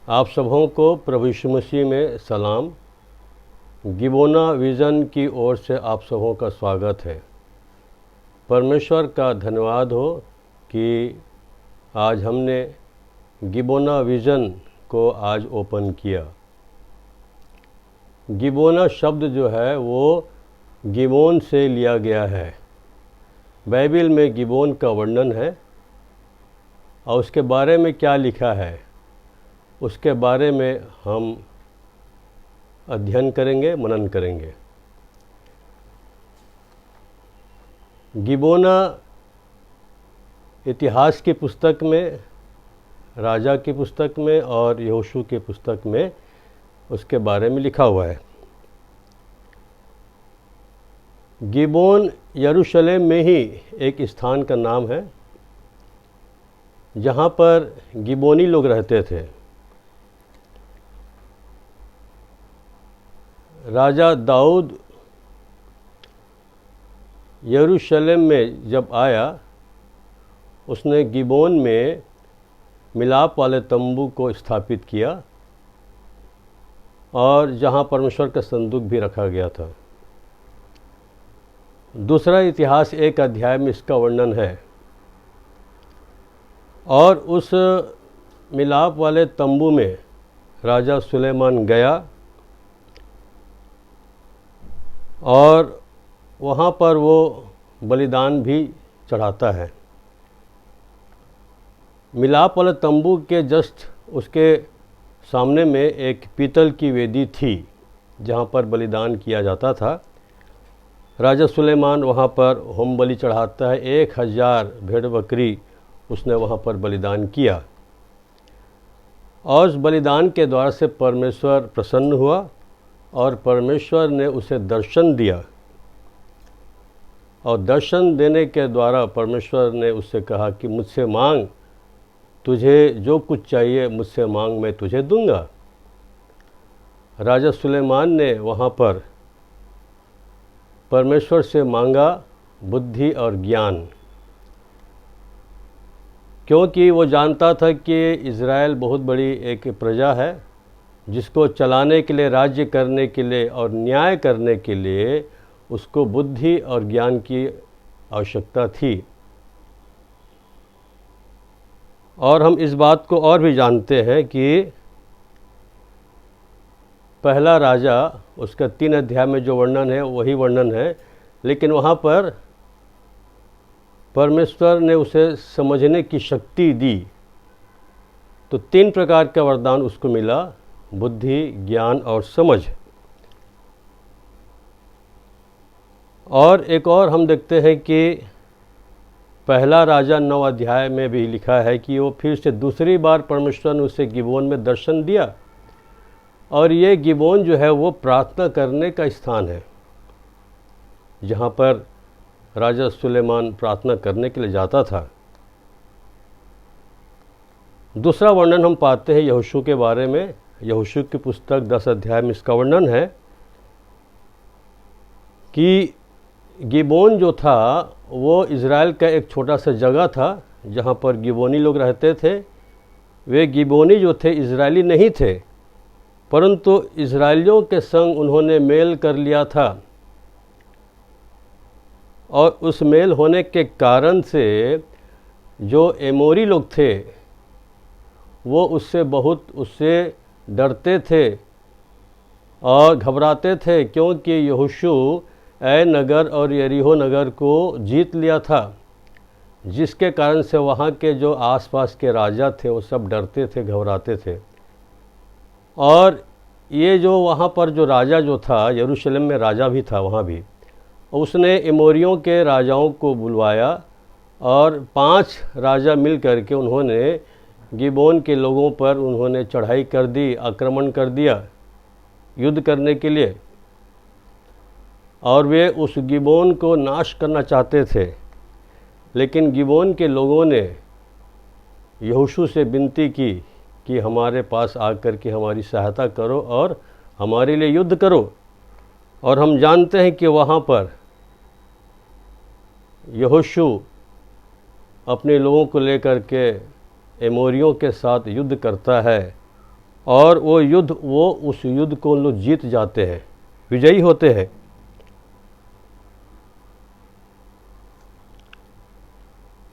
आप सबों को प्रभु यीशु मसीह में सलाम। गिबोना विज़न की ओर से आप सबों का स्वागत है। परमेश्वर का धन्यवाद हो कि आज हमने गिबोना विज़न को आज ओपन किया। गिबोना शब्द जो है वो गिबोन से लिया गया है। बाइबल में गिबोन का वर्णन है और उसके बारे में क्या लिखा है उसके बारे में हम अध्ययन करेंगे, मनन करेंगे। गिबोना इतिहास की पुस्तक में, राजा की पुस्तक में और यहोशू की पुस्तक में उसके बारे में लिखा हुआ है। गिबोन यरूशलेम में ही एक स्थान का नाम है जहाँ पर गिबोनी लोग रहते थे। राजा दाऊद यरूशलेम में जब आया, उसने गिबोन में मिलाप वाले तंबू को स्थापित किया और जहाँ परमेश्वर का संदूक भी रखा गया था। दूसरा इतिहास 1 अध्याय में इसका वर्णन है। और उस मिलाप वाले तंबू में राजा सुलेमान गया और वहाँ पर वो बलिदान भी चढ़ाता है। मिलाप वाले तंबू के जस्ट उसके सामने में एक पीतल की वेदी थी जहाँ पर बलिदान किया जाता था। राजा सुलेमान वहाँ पर होम बलि चढ़ाता है। 1000 भेड़ बकरी उसने वहाँ पर बलिदान किया और उस बलिदान के द्वारा से परमेश्वर प्रसन्न हुआ और परमेश्वर ने उसे दर्शन दिया और दर्शन देने के द्वारा परमेश्वर ने उससे कहा कि मुझसे मांग, तुझे जो कुछ चाहिए मुझसे मांग, मैं तुझे दूंगा। राजा सुलेमान ने वहाँ पर परमेश्वर से मांगा बुद्धि और ज्ञान, क्योंकि वो जानता था कि इज़राइल बहुत बड़ी एक प्रजा है जिसको चलाने के लिए, राज्य करने के लिए और न्याय करने के लिए उसको बुद्धि और ज्ञान की आवश्यकता थी। और हम इस बात को और भी जानते हैं कि पहला राजा उसका 3 अध्याय में जो वर्णन है वही वर्णन है, लेकिन वहाँ पर परमेश्वर ने उसे समझने की शक्ति दी। तो 3 प्रकार का वरदान उसको मिला, बुद्धि, ज्ञान और समझ। और एक और हम देखते हैं कि पहला राजा 9 अध्याय में भी लिखा है कि वो फिर से दूसरी बार परमेश्वर ने उसे गिबोन में दर्शन दिया। और ये गिबोन जो है वो प्रार्थना करने का स्थान है जहाँ पर राजा सुलेमान प्रार्थना करने के लिए जाता था। दूसरा वर्णन हम पाते हैं यहोशू के बारे में। यहोशू की पुस्तक 10 अध्याय में इसका वर्णन है कि गिबोन जो था वो इज़राइल का एक छोटा सा जगह था जहाँ पर गिबोनी लोग रहते थे। वे गिबोनी जो थे इज़राइली नहीं थे, परंतु इज़राइलियों के संग उन्होंने मेल कर लिया था और उस मेल होने के कारण से जो एमोरी लोग थे वो उससे डरते थे और घबराते थे, क्योंकि यहोशू ऐ नगर और यरीहो नगर को जीत लिया था, जिसके कारण से वहाँ के जो आसपास के राजा थे वो सब डरते थे, घबराते थे। और ये जो वहाँ पर जो राजा जो था, यरूशलेम में राजा भी था वहाँ भी, उसने एमोरियों के राजाओं को बुलवाया और 5 राजा मिल करके उन्होंने गिबोन के लोगों पर उन्होंने चढ़ाई कर दी, आक्रमण कर दिया युद्ध करने के लिए। और वे उस गिबोन को नाश करना चाहते थे, लेकिन गिबोन के लोगों ने यहोशू से विनती की कि हमारे पास आकर के हमारी सहायता करो और हमारे लिए युद्ध करो। और हम जानते हैं कि वहाँ पर यहोशू अपने लोगों को लेकर के एमोरियों के साथ युद्ध करता है और वो उस युद्ध को उन लोग जीत जाते हैं, विजयी होते हैं।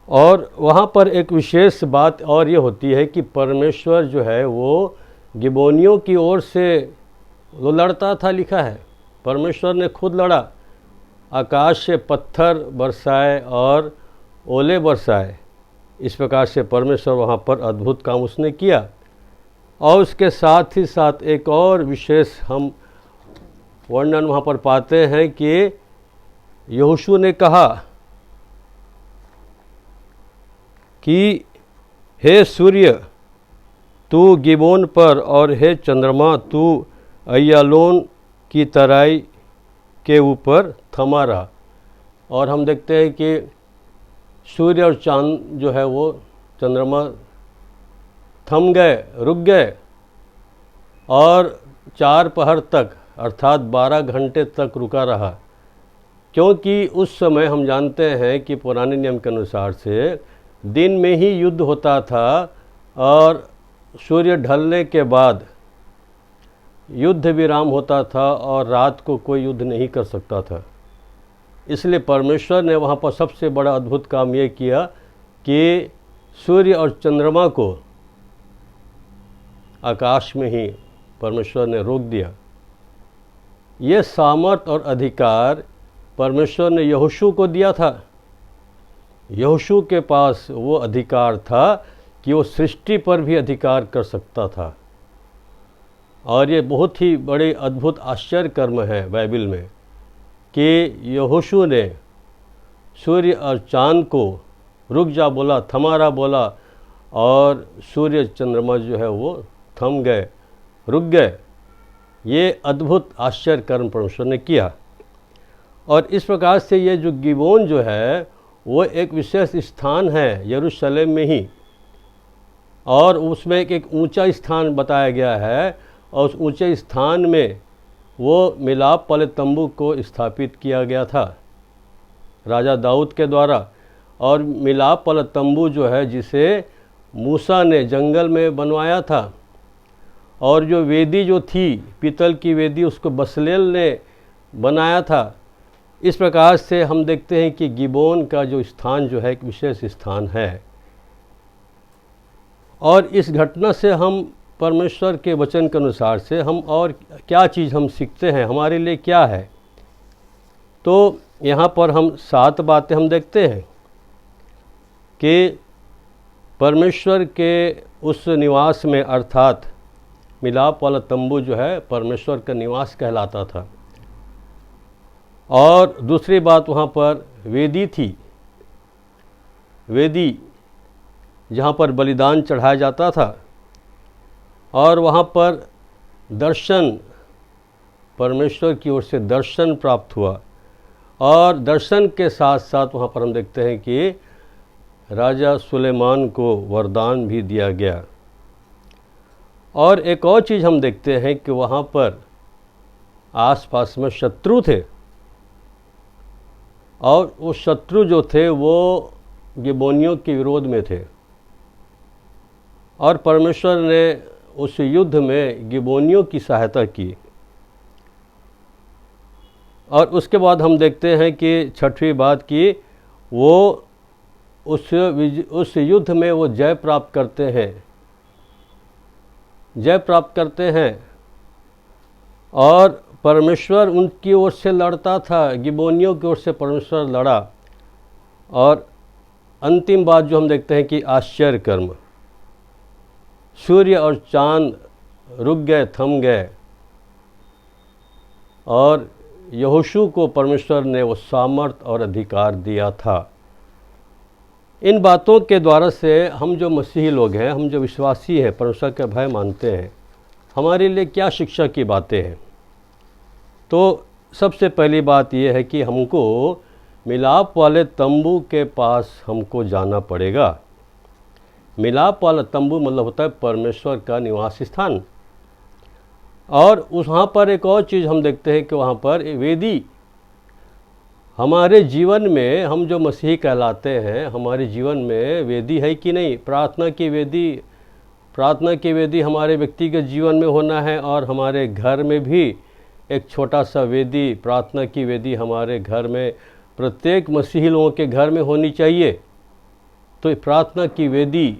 और वहाँ पर एक विशेष बात और ये होती है कि परमेश्वर जो है वो गिबोनियों की ओर से वो लड़ता था, लिखा है परमेश्वर ने खुद लड़ा, आकाश से पत्थर बरसाए और ओले बरसाए। इस प्रकार से परमेश्वर वहाँ पर अद्भुत काम उसने किया। और उसके साथ ही साथ एक और विशेष हम वर्णन वहाँ पर पाते हैं कि यहोशू ने कहा कि हे सूर्य तू गिबोन पर और हे चंद्रमा तू अय्यालोन की तराई के ऊपर थमा रहा। और हम देखते हैं कि सूर्य और चांद जो है वो चंद्रमा थम गए, रुक गए, और 4 पहर तक अर्थात 12 घंटे तक रुका रहा, क्योंकि उस समय हम जानते हैं कि पुराने नियम के अनुसार से दिन में ही युद्ध होता था और सूर्य ढलने के बाद युद्ध विराम होता था और रात को कोई युद्ध नहीं कर सकता था। इसलिए परमेश्वर ने वहाँ पर सबसे बड़ा अद्भुत काम ये किया कि सूर्य और चंद्रमा को आकाश में ही परमेश्वर ने रोक दिया। ये सामर्थ और अधिकार परमेश्वर ने यहोशू को दिया था। यहोशू के पास वो अधिकार था कि वो सृष्टि पर भी अधिकार कर सकता था। और ये बहुत ही बड़े अद्भुत आश्चर्य कर्म है बाइबल में कि यहोशू ने सूर्य और चांद को रुक जा बोला, थमारा बोला, और सूर्य चंद्रमा जो है वो थम गए, रुक गए। ये अद्भुत आश्चर्य कर्म परमेश्वर ने किया। और इस प्रकार से ये जो गिबोन जो है वो एक विशेष स्थान है यरूशलेम में ही, और उसमें एक ऊंचा स्थान बताया गया है, और उस ऊंचे स्थान में वो मिलाप वाले तंबू को स्थापित किया गया था राजा दाऊद के द्वारा। और मिलाप वाला तंबू जो है जिसे मूसा ने जंगल में बनवाया था, और जो वेदी जो थी पीतल की वेदी उसको बसलेल ने बनाया था। इस प्रकार से हम देखते हैं कि गिबोन का जो स्थान जो है एक विशेष स्थान है। और इस घटना से हम परमेश्वर के वचन के अनुसार से हम और क्या चीज़ हम सीखते हैं, हमारे लिए क्या है, तो यहाँ पर हम 7 बातें हम देखते हैं कि परमेश्वर के उस निवास में, अर्थात मिलाप वाला तंबू जो है परमेश्वर का निवास कहलाता था। और दूसरी बात वहाँ पर वेदी थी, वेदी जहाँ पर बलिदान चढ़ाया जाता था, और वहाँ पर दर्शन, परमेश्वर की ओर से दर्शन प्राप्त हुआ। और दर्शन के साथ साथ वहाँ पर हम देखते हैं कि राजा सुलेमान को वरदान भी दिया गया। और एक और चीज़ हम देखते हैं कि वहाँ पर आसपास में शत्रु थे, और वो शत्रु जो थे वो गिबोनियों के विरोध में थे, और परमेश्वर ने उस युद्ध में गिबोनियों की सहायता की। और उसके बाद हम देखते हैं कि 6वीं बात की वो उस युद्ध में वो जय प्राप्त करते हैं, जय प्राप्त करते हैं, और परमेश्वर उनकी ओर से लड़ता था, गिबोनियों की ओर से परमेश्वर लड़ा। और अंतिम बात जो हम देखते हैं कि आश्चर्य कर्म, सूर्य और चांद रुक गए, थम गए, और यहोशू को परमेश्वर ने वो सामर्थ और अधिकार दिया था। इन बातों के द्वारा से हम जो मसीही लोग हैं, हम जो विश्वासी हैं, परमेश्वर का भय मानते हैं, हमारे लिए क्या शिक्षा की बातें हैं। तो सबसे पहली बात यह है कि हमको मिलाप वाले तंबू के पास हमको जाना पड़ेगा। मिलाप वाला तंबू मतलब होता है परमेश्वर का निवास स्थान। और उस वहाँ पर एक और चीज़ हम देखते हैं कि वहाँ पर वेदी, हमारे जीवन में हम जो मसीही कहलाते हैं, हमारे जीवन में वेदी है कि नहीं, प्रार्थना की वेदी प्रार्थना की वेदी हमारे व्यक्तिगत जीवन में होना है और हमारे घर में भी एक छोटा सा वेदी, प्रार्थना की वेदी हमारे घर में, प्रत्येक मसीही लोगों के घर में होनी चाहिए। तो प्रार्थना की वेदी,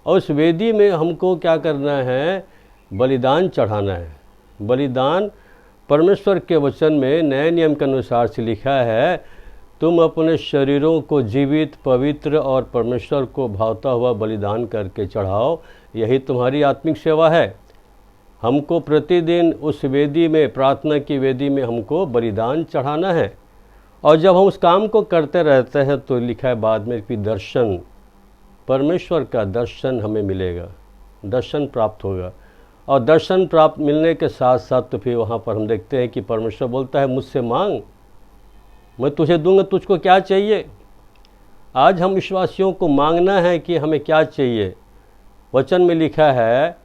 और उस वेदी में हमको क्या करना है? बलिदान चढ़ाना है। बलिदान परमेश्वर के वचन में नए नियम के अनुसार से लिखा है, तुम अपने शरीरों को जीवित, पवित्र और परमेश्वर को भावता हुआ बलिदान करके चढ़ाओ, यही तुम्हारी आत्मिक सेवा है। हमको प्रतिदिन उस वेदी में, प्रार्थना की वेदी में हमको बलिदान चढ़ाना है। और जब हम उस काम को करते रहते हैं तो लिखा है बाद में कि दर्शन, परमेश्वर का दर्शन हमें मिलेगा, दर्शन प्राप्त होगा। और दर्शन प्राप्त मिलने के साथ साथ तो फिर वहाँ पर हम देखते हैं कि परमेश्वर बोलता है, मुझसे मांग, मैं तुझे दूंगा, तुझको क्या चाहिए। आज हम विश्वासियों को मांगना है कि हमें क्या चाहिए। वचन में लिखा है,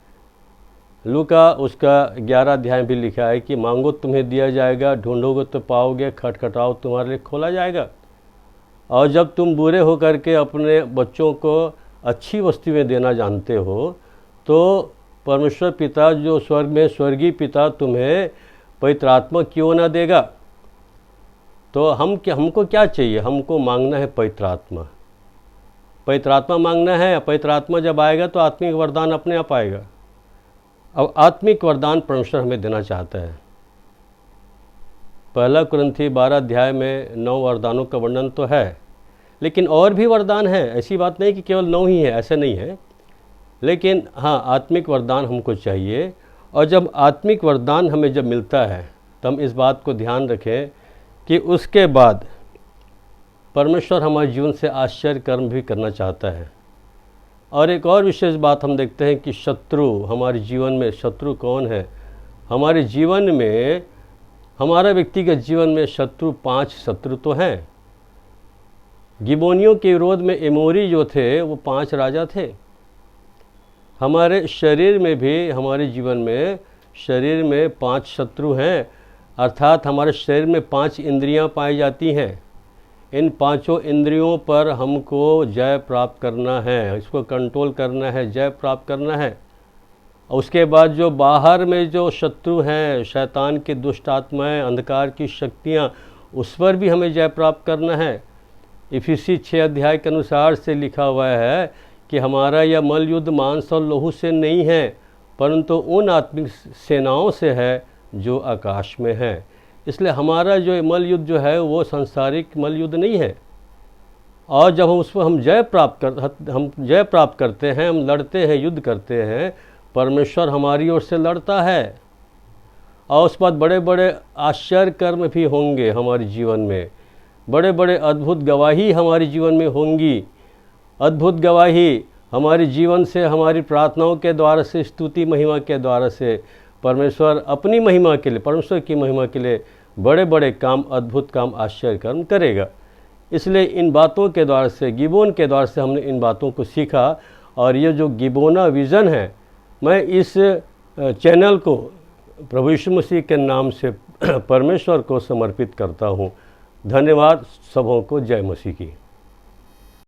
लूका उसका 11 अध्याय भी लिखा है कि मांगो तुम्हें दिया जाएगा, ढूंढोगे तो पाओगे, खटखटाओ तुम्हारे लिए खोला जाएगा। और जब तुम बुरे होकर के अपने बच्चों को अच्छी वस्तुएं देना जानते हो, तो परमेश्वर पिता जो स्वर्ग में, स्वर्गीय पिता तुम्हें पवित्र आत्मा क्यों ना देगा। तो हमको क्या चाहिए? हमको मांगना है पवित्र आत्मा। पवित्र आत्मा मांगना है। पवित्र आत्मा जब आएगा तो आत्मिक वरदान अपने आप आएगा। अब आत्मिक वरदान परमेश्वर हमें देना चाहता है। 1 कुरिन्थी 12 अध्याय में 9 वरदानों का वर्णन तो है, लेकिन और भी वरदान है। ऐसी बात नहीं कि केवल 9 ही है, ऐसे नहीं है। लेकिन हाँ, आत्मिक वरदान हमको चाहिए। और जब आत्मिक वरदान हमें जब मिलता है तो हम इस बात को ध्यान रखें कि उसके बाद परमेश्वर हमारे जीवन से आश्चर्य कर्म भी करना चाहता है। और एक और विशेष बात हम देखते हैं कि शत्रु, हमारे जीवन में शत्रु कौन है? हमारे जीवन में, हमारा व्यक्तिगत जीवन में शत्रु 5 शत्रु तो हैं। गिबोनियों के विरोध में एमोरी जो थे वो 5 राजा थे। हमारे शरीर में भी, हमारे जीवन में शरीर में 5 शत्रु हैं, अर्थात हमारे शरीर में 5 इंद्रियां पाई जाती हैं। इन 5 इंद्रियों पर हमको जय प्राप्त करना है, इसको कंट्रोल करना है, जय प्राप्त करना है। उसके बाद जो बाहर में जो शत्रु हैं, शैतान की दुष्ट आत्माएं, अंधकार की शक्तियां, उस पर भी हमें जय प्राप्त करना है। इफिसी 6 अध्याय के अनुसार से लिखा हुआ है कि हमारा यह मल युद्ध मांस और लहू से नहीं है, परंतु उन आत्मिक सेनाओं से है जो आकाश में है। इसलिए हमारा जो मल युद्ध जो है वो सांसारिक मल युद्ध नहीं है। और जब हम उस पर हम जय प्राप्त करते हैं, हम लड़ते हैं, युद्ध करते हैं, परमेश्वर हमारी ओर से लड़ता है। और उस बाद बड़े बड़े आश्चर्य कर्म भी होंगे हमारे जीवन में, बड़े बड़े अद्भुत गवाही हमारे जीवन में होंगी। अद्भुत गवाही हमारे जीवन से, हमारी प्रार्थनाओं के द्वारा से, स्तुति महिमा के द्वारा से परमेश्वर अपनी महिमा के लिए, परमेश्वर की महिमा के लिए बड़े बड़े काम, अद्भुत काम, आश्चर्य कर्म करेगा। इसलिए इन बातों के द्वारा से, गिबोन के द्वारा से हमने इन बातों को सीखा। और ये जो गिबोना विज़न है, मैं इस चैनल को प्रभु यीशु मसीह के नाम से परमेश्वर को समर्पित करता हूँ। धन्यवाद सबों को। जय मसीह की।